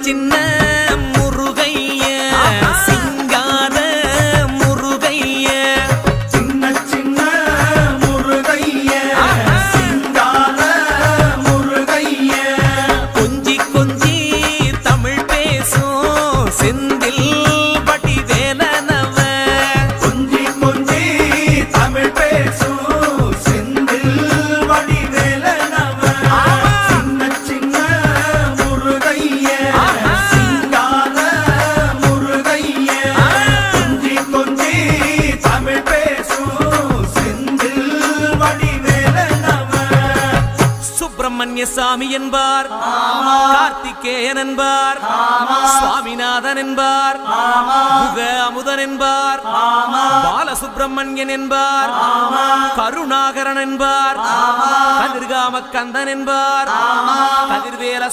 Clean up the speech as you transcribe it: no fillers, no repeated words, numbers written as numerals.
சின்ன முருகைய சிங்கார முருகைய சின்ன சின்ன முருகைய சிங்கார முருகைய கொஞ்சி கொஞ்சி தமிழ் பேசும் செந்தில் வடிவேலனவ கொஞ்சி கொஞ்சி தமிழ் பேசும் செந்தில் வடிவேலனவ சின்ன சின்ன முருகைய சிங்கார முருகைய கொஞ்சி கொஞ்சி தமிழ் பேசும் செந்தில் வடிவேலனவ சுப்பிரமணிய சாமி என்பார், கார்த்திகேயன் என்பார், சுவாமிநாதன் என்பார், முக அமுதன் என்பார், பாலசுப்பிரமணியன் என்பார், கருணாகரன் என்பார், கதிர்காம கந்தன் என்பார், கதிர்வேல